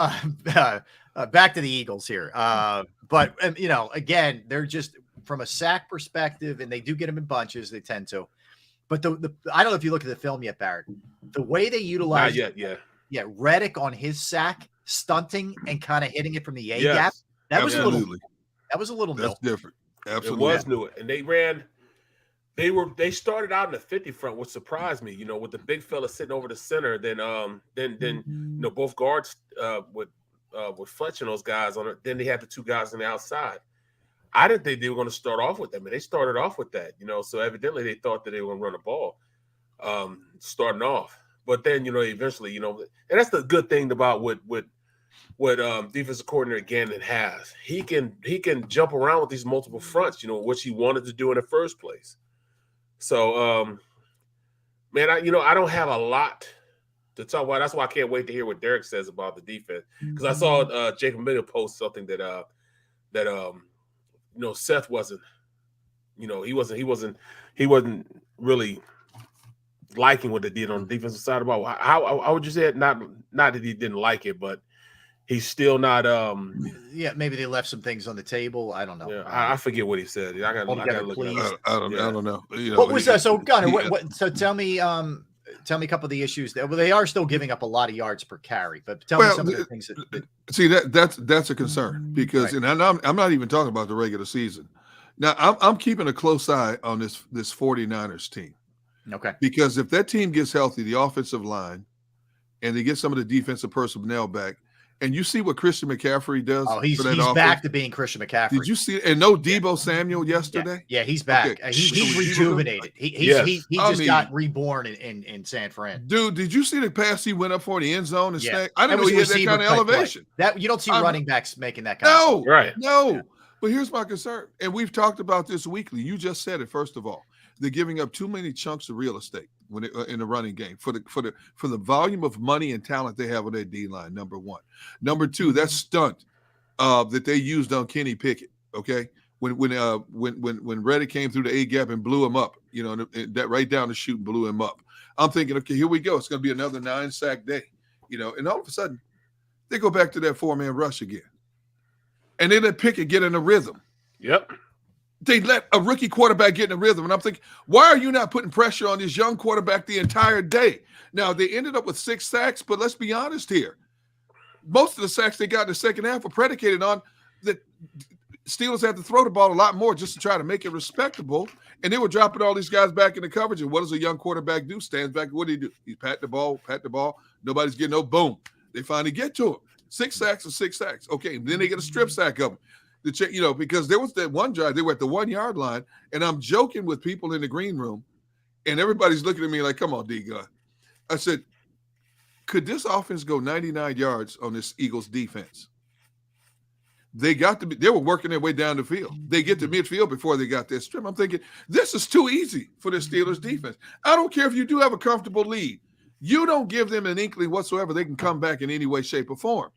Back to the Eagles here. But again, they're just from a sack perspective, and they do get them in bunches. They tend to. But I don't know if you look at the film yet, Barrett. The way they utilize Reddick on his sack, stunting and kind of hitting it from the A gap. That was a little That's different. Absolutely. It was new. And they started out in the 50 front, which surprised me, with the big fella sitting over the center, then both guards with Fletcher and those guys on it. Then they had the two guys on the outside. I didn't think they were going to start off with them, and they started off with that, so evidently they thought that they were going to run the ball starting off. But then, eventually, and that's the good thing about what defensive coordinator Gannon has. He can jump around with these multiple fronts, which he wanted to do in the first place. So, man, I don't have a lot to talk about. That's why I can't wait to hear what Derek says about the defense. Because I saw JAKIB Member post something that Seth wasn't, he wasn't really liking what they did on the defensive side. About how would you say it? Not that he didn't like it, but he's still not. Maybe they left some things on the table. I don't know. Yeah, I forget what he said. I got to look it up. I don't know. What was that? So Gunnar, so tell me a couple of the issues there. Well, they are still giving up a lot of yards per carry, but tell me some of the things that see that's a concern because, and I'm not even talking about the regular season. Now I'm keeping a close eye on this 49ers team. Okay. Because if that team gets healthy, the offensive line, and they get some of the defensive personnel back, and you see what Christian McCaffrey does. Oh, he's back to being Christian McCaffrey. Did you see? And no Debo Samuel yesterday. Yeah, he's back. Okay. He's rejuvenated. He just got reborn in San Fran. Dude, did you see the pass he went up for in the end zone and snagged? I didn't know he had that kind of elevation. That you don't see running backs making that kind of stuff. Right. No. Yeah. But here's my concern, and we've talked about this weekly. You just said it. First of all, they're giving up too many chunks of real estate when in the running game for the volume of money and talent they have on their D line. Number one, number two, that stunt that they used on Kenny Pickett. Okay, when Reddick came through the A gap and blew him up, that right down the chute and blew him up. I'm thinking, okay, here we go. It's going to be another 9-sack day, and all of a sudden they go back to that 4-man rush again, and they let Pickett get in a rhythm. Yep. They let a rookie quarterback get in a rhythm. And I'm thinking, why are you not putting pressure on this young quarterback the entire day? Now, they ended up with 6 sacks, but let's be honest here. Most of the sacks they got in the second half were predicated on that Steelers had to throw the ball a lot more just to try to make it respectable. And they were dropping all these guys back in the coverage. And what does a young quarterback do? Stands back. What do he do? He pat the ball. Nobody's getting no boom. They finally get to him. 6 sacks or 6 sacks. Okay, then they get a strip sack of him. Because there was that one drive, they were at the 1-yard line, and I'm joking with people in the green room, and everybody's looking at me like, come on, D-Gun. I said, could this offense go 99 yards on this Eagles defense? They were working their way down the field. They get to midfield before they got their strip. I'm thinking, this is too easy for the Steelers defense. I don't care if you do have a comfortable lead. You don't give them an inkling whatsoever they can come back in any way, shape, or form.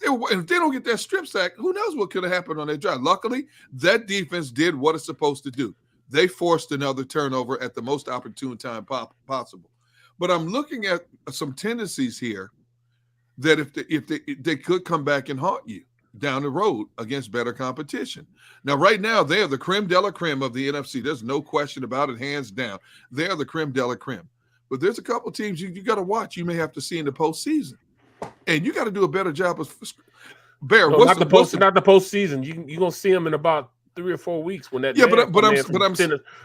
If they don't get that strip sack, who knows what could have happened on that drive. Luckily, that defense did what it's supposed to do. They forced another turnover at the most opportune time possible. But I'm looking at some tendencies here that if they could come back and haunt you down the road against better competition. Now, right now, they are the creme de la creme of the NFC. There's no question about it, hands down. They are the creme de la creme. But there's a couple teams you got to watch you may have to see in the postseason. And you got to do a better job of Bear. No, not the postseason. You're gonna see them in about 3 or 4 weeks when that. Yeah, but I'm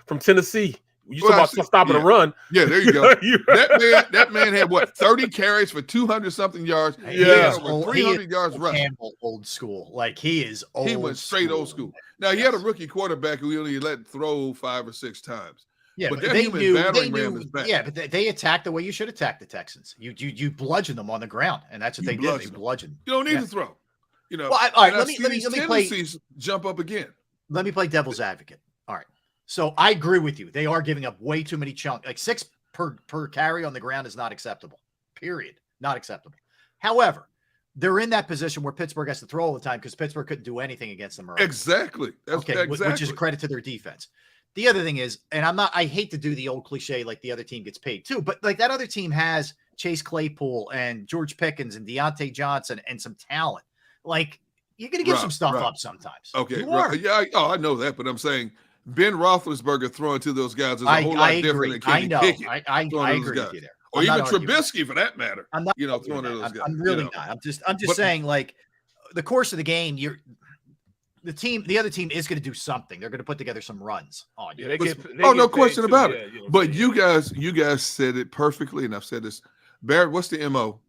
from Tennessee. You talking about stopping a run? Yeah, there you go. that man had what 30 carries for 200-something yards. Yeah, 300 yards rushing. Campbell, old school. Like he is old. He went straight old school. Now he had a rookie quarterback who he only let throw 5 or 6 times. Yeah, but they knew. Yeah, but they attacked the way you should attack the Texans. You bludgeon them on the ground, and that's what they did. They bludgeoned. You don't need to throw. Well, all right. Let me play. Jump up again. Let me play devil's advocate. All right. So I agree with you. They are giving up way too many chunks. Like 6 per carry on the ground is not acceptable. Period. Not acceptable. However, they're in that position where Pittsburgh has to throw all the time because Pittsburgh couldn't do anything against them early. Exactly. Which is a credit to their defense. The other thing is, and I hate to do the old cliche like the other team gets paid too, but like that other team has Chase Claypool and George Pickens and Deontay Johnson and some talent, like you're going to give some stuff up sometimes. Okay, right. Yeah, I know that, but I'm saying Ben Roethlisberger throwing to those guys is a whole lot different than Kenny Pickett. I agree with you there. Or even Trubisky, for that matter. I'm not throwing to those guys. I'm really not. I'm just saying, like, the course of the game, the other team is going to do something. They're going to put together some runs on you. Yeah, no question about it. But you guys said it perfectly, and I've said this. Barrett, what's the MO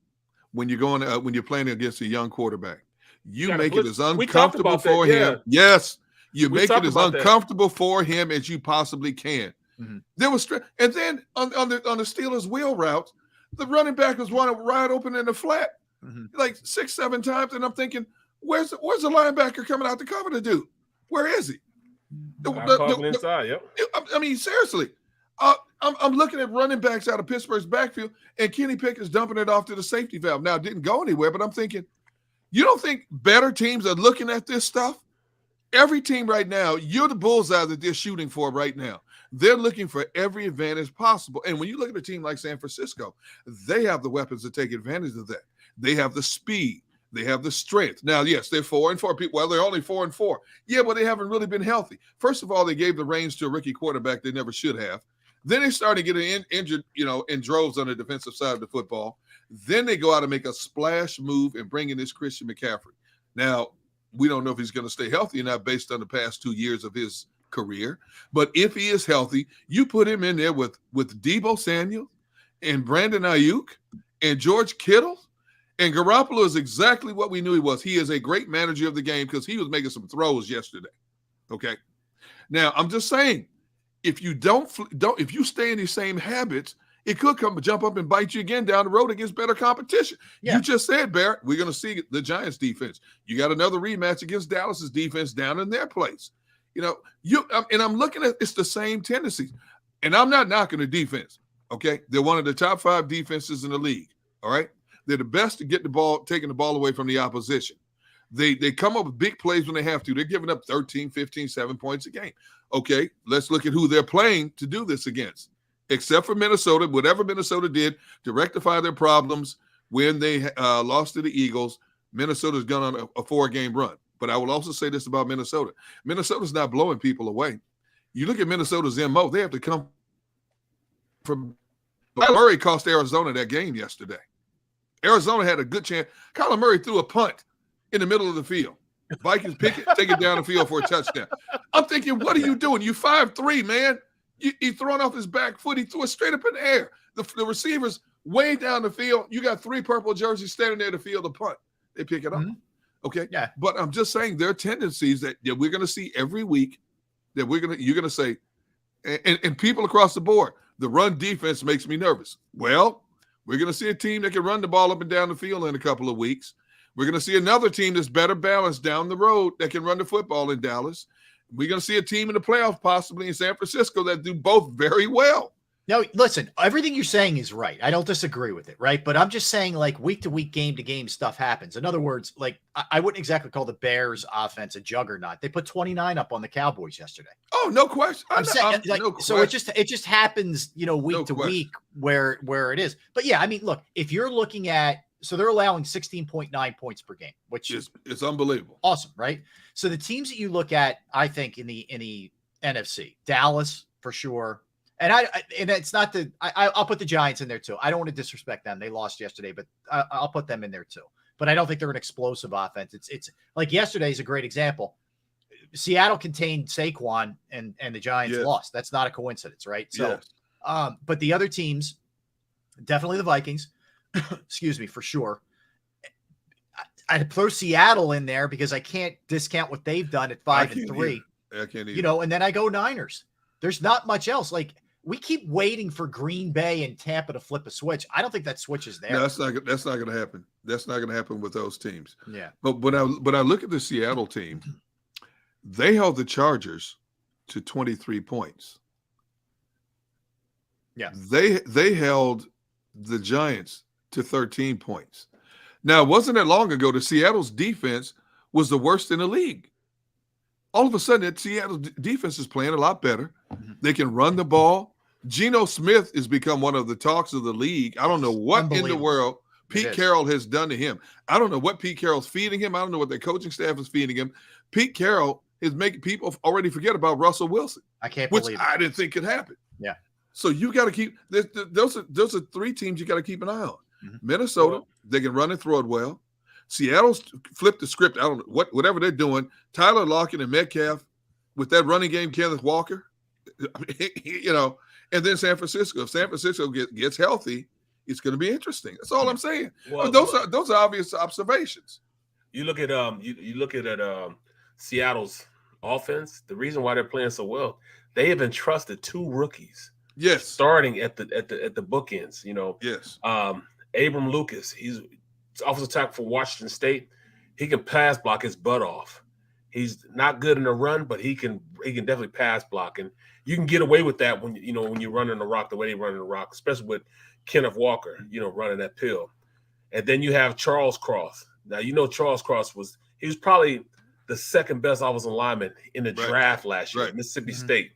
when you're going when you're playing against a young quarterback? You make it as uncomfortable for him. Yes, you make it as uncomfortable for him as you possibly can. Mm-hmm. There was, and then on the Steelers' wheel routes, the running back was running wide open in the flat, like 6-7 times, and I'm thinking, where's the linebacker coming out to cover the dude? Where is he? Inside, yep. I mean, seriously, I'm looking at running backs out of Pittsburgh's backfield, and Kenny Pickett's dumping it off to the safety valve. Now, it didn't go anywhere, but I'm thinking, you don't think better teams are looking at this stuff? Every team right now, you're the bullseye that they're shooting for right now. They're looking for every advantage possible. And when you look at a team like San Francisco, they have the weapons to take advantage of that. They have the speed. They have the strength. Now, yes, they're 4-4. Well, they're only 4-4. Yeah, but they haven't really been healthy. First of all, they gave the reins to a rookie quarterback they never should have. Then they started getting injured, in droves on the defensive side of the football. Then they go out and make a splash move and bring in this Christian McCaffrey. Now, we don't know if he's going to stay healthy or not based on the past 2 years of his career. But if he is healthy, you put him in there with Deebo Samuel and Brandon Ayuk and George Kittle. And Garoppolo is exactly what we knew he was. He is a great manager of the game because he was making some throws yesterday. Okay. Now, I'm just saying, if you if you stay in these same habits, it could jump up and bite you again down the road against better competition. Yeah. You just said, Barrett, we're going to see the Giants defense. You got another rematch against Dallas's defense down in their place. And I'm looking at it's the same tendencies. And I'm not knocking the defense. Okay. They're one of the top 5 defenses in the league. All right. They're the best to get the ball, taking the ball away from the opposition. They come up with big plays when they have to. They're giving up 13, 15, 7 points a game. Okay, let's look at who they're playing to do this against. Except for Minnesota, whatever Minnesota did to rectify their problems when they lost to the Eagles, Minnesota's gone on a 4-game run. But I will also say this about Minnesota. Minnesota's not blowing people away. You look at Minnesota's MO, they have to come from – Murray cost Arizona that game yesterday. Arizona had a good chance. Kyler Murray threw a punt in the middle of the field. Vikings pick it, take it down the field for a touchdown. I'm thinking, what are you doing? You 5'3", man. He throwing off his back foot. He threw it straight up in the air. The receivers way down the field. You got 3 purple jerseys standing there to field the punt. They pick it up. Mm-hmm. Okay. Yeah. But I'm just saying there are tendencies that we're going to see every week that you're going to say, and people across the board, the run defense makes me nervous. Well, we're going to see a team that can run the ball up and down the field in a couple of weeks. We're going to see another team that's better balanced down the road that can run the football in Dallas. We're going to see a team in the playoffs possibly in San Francisco that do both very well. No, listen, everything you're saying is right. I don't disagree with it, right? But I'm just saying, like, week-to-week, game-to-game stuff happens. In other words, like, I wouldn't exactly call the Bears offense a juggernaut. They put 29 up on the Cowboys yesterday. Oh, no question. So it just happens, week to week where it is. But yeah, I mean, look, if you're looking at, so they're allowing 16.9 points per game, which is it's unbelievable. Awesome, right? So the teams that you look at, I think in the NFC, Dallas for sure. And it's not I'll put the Giants in there too. I don't want to disrespect them. They lost yesterday, but I'll put them in there too. But I don't think they're an explosive offense. It's like yesterday is a great example. Seattle contained Saquon and the Giants lost. That's not a coincidence, right? So, but the other teams, definitely the Vikings, excuse me, for sure. I'd throw Seattle in there because I can't discount what they've done at 5-3. I can't either. And then I go Niners. There's not much else. Like, we keep waiting for Green Bay and Tampa to flip a switch. I don't think that switch is there. No, that's not going to happen. That's not going to happen with those teams. Yeah. But when I look at the Seattle team, they held the Chargers to 23 points. Yeah. They held the Giants to 13 points. Now, it wasn't that long ago that Seattle's defense was the worst in the league. All of a sudden, Seattle's defense is playing a lot better. Mm-hmm. They can run the ball. Geno Smith has become one of the talks of the league. I don't know what in the world Pete Carroll has done to him. I don't know what Pete Carroll's feeding him. I don't know what their coaching staff is feeding him. Pete Carroll is making people already forget about Russell Wilson. I can't believe it. I didn't think could happen. Yeah. So you got to keep those are three teams you got to keep an eye on. Minnesota, they can run and throw it well. Seattle's flipped the script. I don't know whatever they're doing. Tyler Lockett and Metcalf with that running game, Kenneth Walker, you know, and then San Francisco. If San Francisco gets healthy, it's going to be interesting. That's all I'm saying. Well, those are obvious observations. You look at you look at Seattle's offense. The reason why they're playing so well, they have entrusted 2 rookies. Yes, starting at the bookends. You know. Yes. Abram Lucas, he's offensive tackle for Washington State. He can pass block his butt off. He's not good in the run, but he can definitely pass block, and you can get away with that when you're running the rock the way they run the rock, especially with Kenneth Walker, running that pill. And then you have Charles Cross. Now Charles Cross was probably the second best offensive lineman in the draft last year at Mississippi State.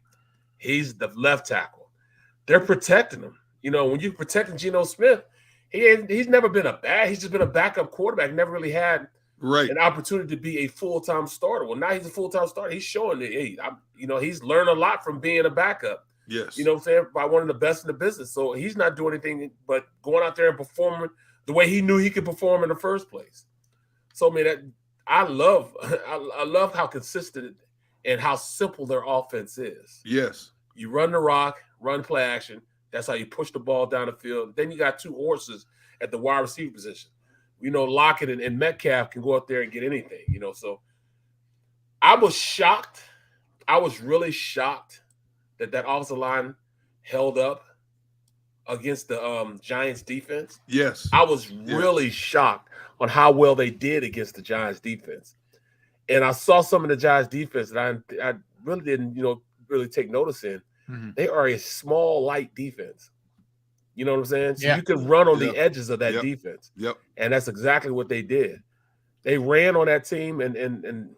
He's the left tackle. They're protecting him. When you're protecting Geno Smith, he's never been he's just been a backup quarterback, never really had an opportunity to be a full-time starter. Well, now he's a full-time starter. He's showing that, he's learned a lot from being a backup. Yes. You know what I'm saying? By one of the best in the business. So he's not doing anything but going out there and performing the way he knew he could perform in the first place. So, I love how consistent and how simple their offense is. Yes. You run the rock, run play action. That's how you push the ball down the field. Then you got 2 horses at the wide receiver position. Lockett and Metcalf can go out there and get anything, So I was shocked. I was really shocked that offensive line held up against the Giants defense. Yes. I was really shocked on how well they did against the Giants defense. And I saw some of the Giants defense that I really didn't, really take notice in. Mm-hmm. They are a small, light defense. You know what I'm saying? So you can run on the edges of that defense. Yep. And that's exactly what they did. They ran on that team and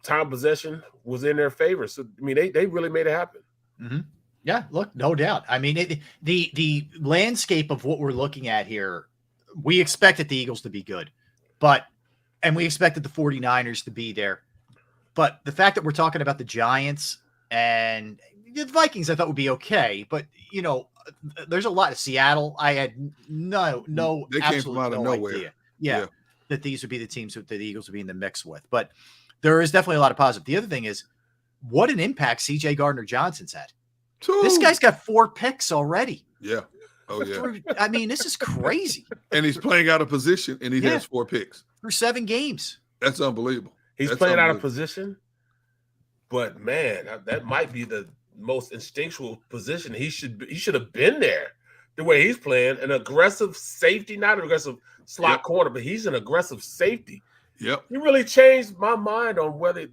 time possession was in their favor. So, they really made it happen. Mm-hmm. Yeah, look, no doubt. The landscape of what we're looking at here, we expected the Eagles to be good, and we expected the 49ers to be there. But the fact that we're talking about the Giants and the Vikings, I thought would be okay. But, there's a lot of Seattle. I had no they came from out of nowhere. Idea. Yeah, that these would be the teams that the Eagles would be in the mix with. But there is definitely a lot of positive. The other thing is, what an impact C.J. Gardner-Johnson's had. This guy's got 4 picks already. Yeah. Oh, yeah. This is crazy. And he's playing out of position, and he has 4 picks. Through 7 games. That's unbelievable. He's playing out of position, but, man, that might be the most instinctual position. He should have been there the way he's playing. An aggressive safety, not an aggressive slot corner, but he's an aggressive safety. Yep. He really changed my mind on whether,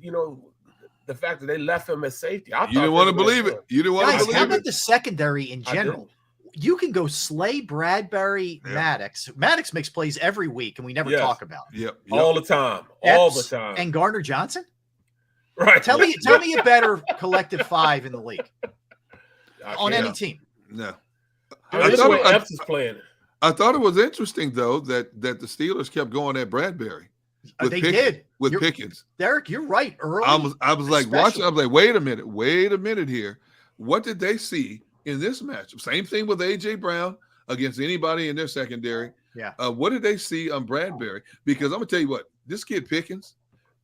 the fact that they left him at safety. You didn't want to believe it. You didn't want to believe it. How about the secondary in general? You can go Slay, Bradbury, Maddox. Maddox makes plays every week, and we never talk about it. Yep. All the time. All the time. And Gardner-Johnson? Right. Tell me a better collective 5 in the league on any team. No. I thought it was interesting, though, that the Steelers kept going at Bradbury. They did with Pickens. Derek, you're right. Early, I was like watching. I was like, wait a minute here. What did they see in this matchup? Same thing with AJ Brown against anybody in their secondary. Yeah. What did they see on Bradbury? Because I'm gonna tell you what, this kid Pickens,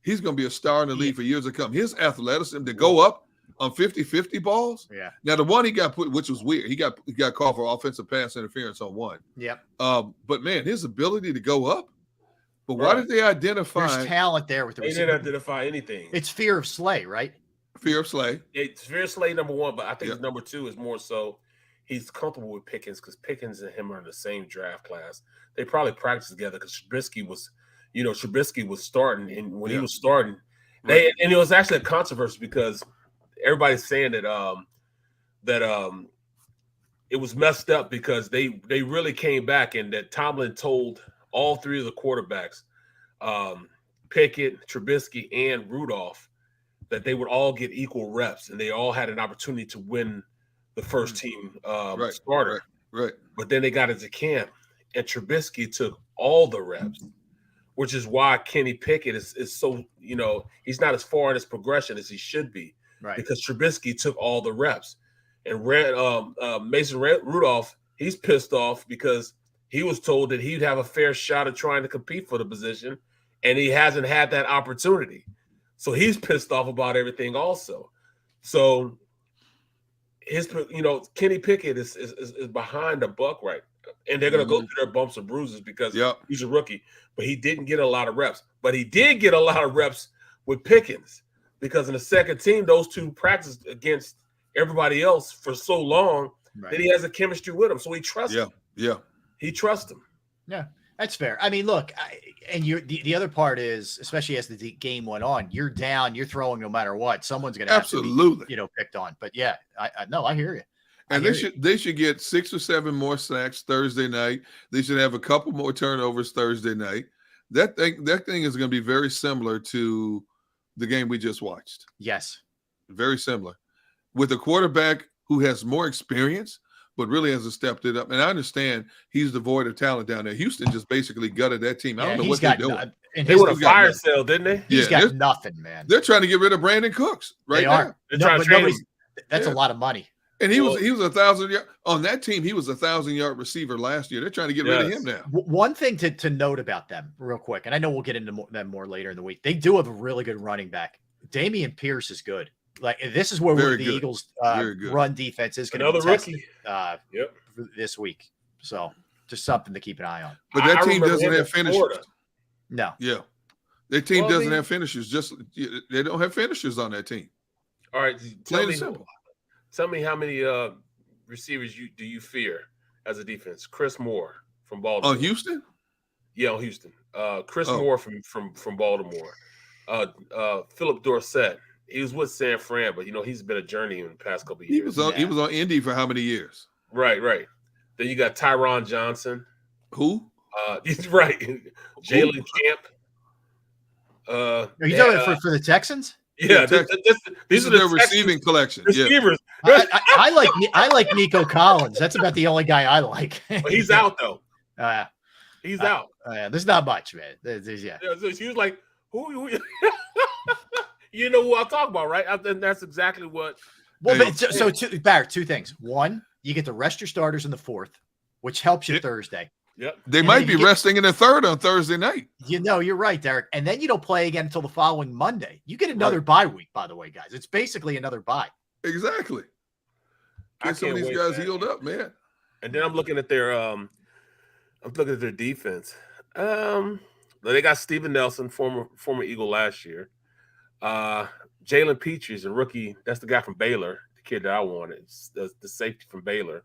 he's gonna be a star in the league for years to come. His athleticism to go up on 50-50 balls. Yeah. Now the one he got put, which was weird, he got called for offensive pass interference on one. Yep. But man, his ability to go up. But why did they identify? There's talent there with the receiver. They didn't identify anything. It's fear of Slay, right? Fear of Slay. It's fear of Slay, number 1, but I think number 2 is more so he's comfortable with Pickens because Pickens and him are in the same draft class. They probably practiced together because Trubisky was starting, and when he was starting, and it was actually a controversy because everybody's saying that it was messed up because they really came back and that Tomlin told all 3 of the quarterbacks, Pickett, Trubisky, and Rudolph, that they would all get equal reps and they all had an opportunity to win the first team Right, starter. right. But then they got into camp, and Trubisky took all the reps, which is why Kenny Pickett is so, he's not as far in his progression as he should be, Right. because Trubisky took all the reps. And Mason Rudolph, he's pissed off because he was told that he'd have a fair shot at trying to compete for the position, and he hasn't had that opportunity. So he's pissed off about everything also. So Kenny Pickett is behind the buck right now. And they're going to go through their bumps and bruises because he's a rookie. But he didn't get a lot of reps. But he did get a lot of reps with Pickens, because in the second team, those two practiced against everybody else for so long that he has a chemistry with him. So he trusts him. Yeah. He trusts him. Yeah, that's fair. I mean, look, the other part is, especially as the game went on, you're down, you're throwing no matter what. Someone's going to have to be, picked on. But yeah, I hear you. And they should get 6 or 7 more sacks Thursday night. They should have a couple more turnovers Thursday night. That thing is going to be very similar to the game we just watched. Yes, very similar, with a quarterback who has more experience, but really hasn't stepped it up. And I understand he's devoid of talent down there. Houston just basically gutted that team. I don't know what they're doing. They were a fire sale, didn't they? He's got nothing, man. They're trying to get rid of Brandon Cooks right now. They're trying to train him. That's a lot of money. And he was 1,000-yard on that team. He was a 1,000-yard receiver last year. They're trying to get rid of him now. One thing to note about them real quick, and I know we'll get into them more later in the week. They do have a really good running back. Damian Pierce is good. Like, this is where the Eagles run defense is going to be tested this week. So just something to keep an eye on. But that team doesn't have finishers. No. Yeah. Their team doesn't have finishers. They don't have finishers on that team. All right. Tell me how many receivers do you fear as a defense? Chris Moore from Baltimore. On Houston? Yeah, on Houston. Chris Moore from Baltimore. Philip Dorsett. He was with San Fran, but he's been a journey in the past couple of years. He was on Indy for how many years? Right. Then you got Tyron Johnson. Who? He's right. Jalen Camp. Are you talking for the Texans? Yeah, these are their receiving collection. Receivers. Yeah. I like Nico Collins. That's about the only guy I like. But he's out though. He's out. There's not much, man. So she was like, "Who?" You know who I'm talking about, right? And that's exactly what. Well, Barrett, 2 things. One, you get to rest your starters in the 4th, which helps you Thursday. Yep. They might be resting in the 3rd on Thursday night. You're right, Derek. And then you don't play again until the following Monday. You get another bye week, by the way, guys. It's basically another bye. Exactly. Get some of these guys healed up, man. And then I'm looking at their defense. They got Steven Nelson, former Eagle last year. Jalen Petrie is a rookie. That's the guy from Baylor, the kid that I wanted. The safety from Baylor.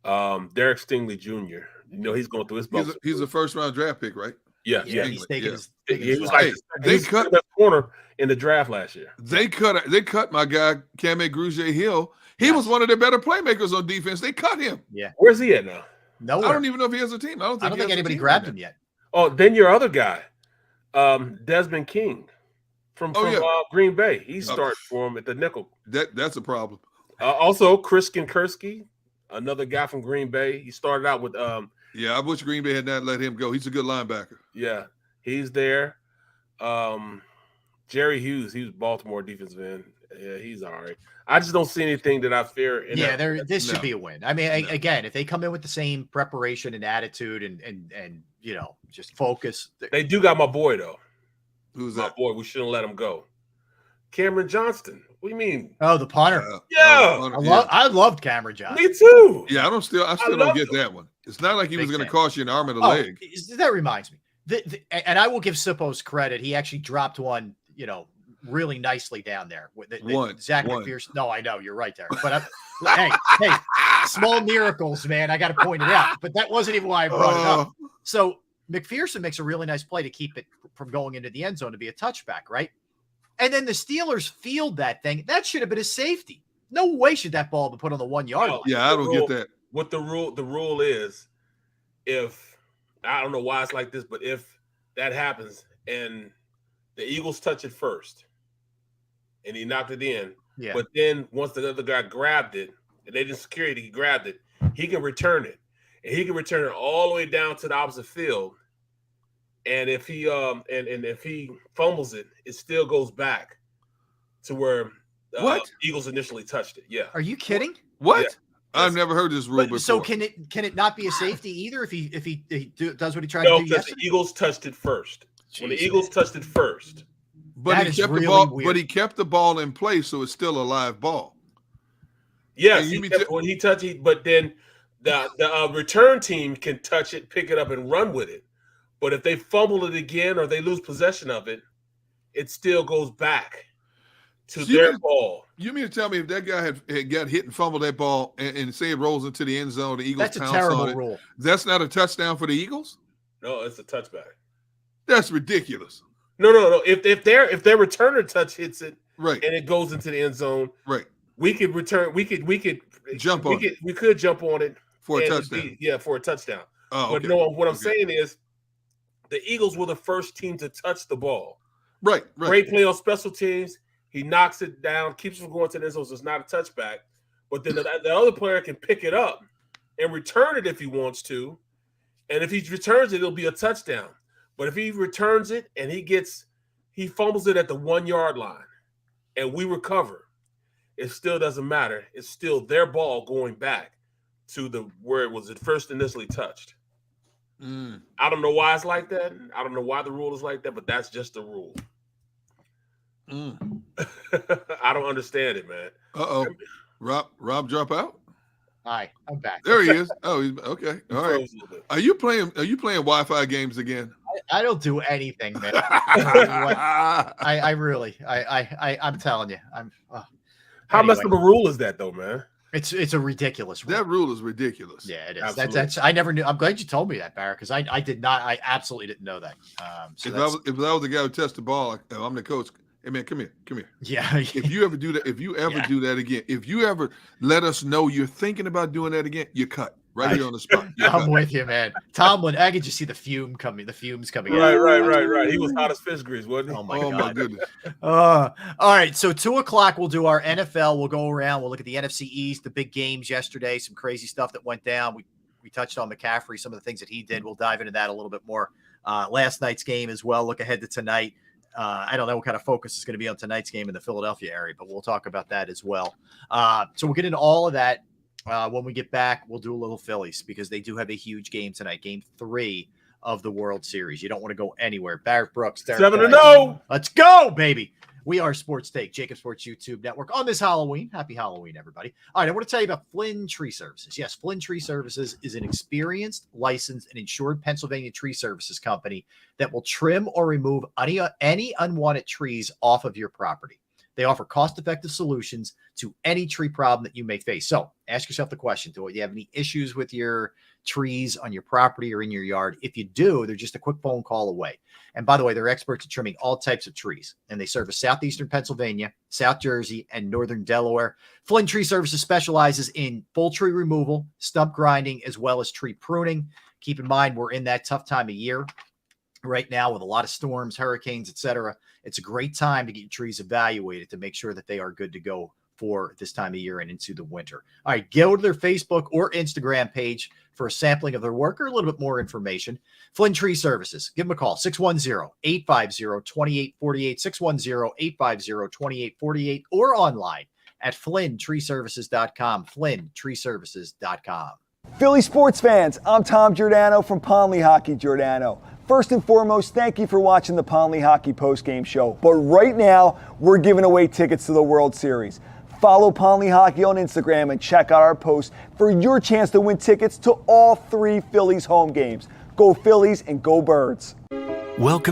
Derek Stingley Jr. He's going through his bumps. He's a 1st-round draft pick, right? Yeah. He's taking his they cut the corner in the draft last year. They cut my guy Kame Grugier-Hill. He was one of their better playmakers on defense. They cut him. Yeah. Where's he at now? Nowhere. I don't even know if he has a team. I don't think anybody grabbed him yet. Oh, then your other guy, Desmond King from Green Bay. He's starting for him at the nickel. That's a problem. Also, Chris Kinkerski, another guy from Green Bay. He started out with I wish Green Bay had not let him go. He's a good linebacker. Yeah, he's there. Jerry Hughes, he was Baltimore defensive end. Yeah, he's all right. I just don't see anything that I fear. This should be a win. I mean, again, if they come in with the same preparation and attitude and just focus. They do got my boy, though. Who's my that? boy? We shouldn't let him go. Cameron Johnston. What do you mean? Oh, the punter. I loved Cameron Johnston. Me too. Yeah, I still don't get that one. It's not like he was going to cost you an arm and a leg. That reminds me. And I will give Sippos credit. He actually dropped one, really nicely down there. Zach McPherson. No, I know. You're right there. But hey, small miracles, man. I got to point it out. But that wasn't even why I brought it up. So McPherson makes a really nice play to keep it from going into the end zone to be a touchback, right? And then the Steelers field that thing. That should have been a safety. No way should that ball be put on the 1 yard line. Yeah, I don't get that. What the rule is, if I don't know why it's like this, but if that happens and the Eagles touch it first and he knocked it in, but then once the other guy grabbed it, and they didn't secure it, he grabbed it, he can return it. And he can return it all the way down to the opposite field. And if he if he fumbles it, it still goes back to where Eagles initially touched it. Yeah. Are you kidding? What? Yeah. I've never heard this rule before. So can it not be a safety either if he does what he tried to do? Because the Eagles touched it first. Jeez. When the Eagles touched it first. But that he kept really the ball. weird. But he kept the ball in place, so it's still a live ball. Yes, when he touched it, but then the return team can touch it, pick it up, and run with it. But if they fumble it again or they lose possession of it, it still goes back to their ball. You mean to tell me if that guy had got hit and fumbled that ball and say it rolls into the end zone, the Eagles that's a pounce terrible on it, rule. that's not a touchdown for the Eagles? No, it's a touchback. That's ridiculous. No. If their returner touch hits it, right, and it goes into the end zone, right, we could return. We could jump on it. We could jump on it for a touchdown. For a touchdown. Oh, but okay. no, what I'm saying is, the Eagles were the first team to touch the ball. Right. Great play on special teams. He knocks it down, keeps it from going to the end zone, so it's not a touchback. But then the other player can pick it up and return it if he wants to. And if he returns it, it'll be a touchdown. But if he returns it and he fumbles it at the 1 yard line and we recover, it still doesn't matter. It's still their ball going back to where it was at first initially touched. I don't know why it's like that. I don't know why the rule is like that, but that's just the rule. I don't understand it, man. Rob drop out? Hi, I'm back. There he is. Oh, he's okay. All right. Are you playing Wi-Fi games again? I don't do anything, man. I'm telling you. How much of a rule is that though, man? It's a ridiculous rule. That rule is ridiculous. Yeah, it is. Absolutely. That's I never knew. I'm glad you told me that, Barrett, because I did not. I absolutely didn't know that. If I was the guy who touched the ball, I'm the coach. Hey man, come here. Yeah. If you ever do that, do that again, if you ever let us know you're thinking about doing that again, you're cut right here on the spot. I'm with you, man. Tomlin, I could just see the fumes coming. Right. He was hot as fish grease, wasn't he? Oh my goodness. All right. So 2:00, we'll do our NFL. We'll go around. We'll look at the NFC East, the big games yesterday, some crazy stuff that went down. We touched on McCaffrey, some of the things that he did. We'll dive into that a little bit more. Last night's game as well. Look ahead to tonight. I don't know what kind of focus is going to be on tonight's game in the Philadelphia area, but we'll talk about that as well. So we'll get into all of that. When we get back, we'll do a little Phillies because they do have a huge game tonight, game 3 of the World Series. You don't want to go anywhere. Barrett Brooks, 7-0. Let's go, baby. We are Sports Take, JAKIB Sports YouTube Network on this Halloween. Happy Halloween, everybody. All right, I want to tell you about Flynn Tree Services. Yes, Flynn Tree Services is an experienced, licensed, and insured Pennsylvania tree services company that will trim or remove any unwanted trees off of your property. They offer cost-effective solutions to any tree problem that you may face. So ask yourself the question, do you have any issues with your trees on your property or in your yard? If you do, they're just a quick phone call away. And by the way, they're experts at trimming all types of trees, and they service southeastern Pennsylvania, South Jersey, and northern Delaware. Flynn Tree Services specializes in full tree removal, stump grinding, as well as tree pruning. Keep in mind, we're in that tough time of year right now with a lot of storms, hurricanes, etc. It's a great time to get your trees evaluated to make sure that they are good to go for this time of year and into the winter. All right, go to their Facebook or Instagram page for a sampling of their work or a little bit more information. Flynn Tree Services. Give them a call, 610-850-2848, 610-850-2848, or online at flynntreeservices.com, flynntreeservices.com. Philly sports fans, I'm Tom Giordano from Ponley Hockey Giordano. First and foremost, thank you for watching the Ponley Hockey postgame show. But right now, we're giving away tickets to the World Series. Follow Ponley Hockey on Instagram and check out our posts for your chance to win tickets to all 3 Phillies home games. Go Phillies and go Birds. Welcome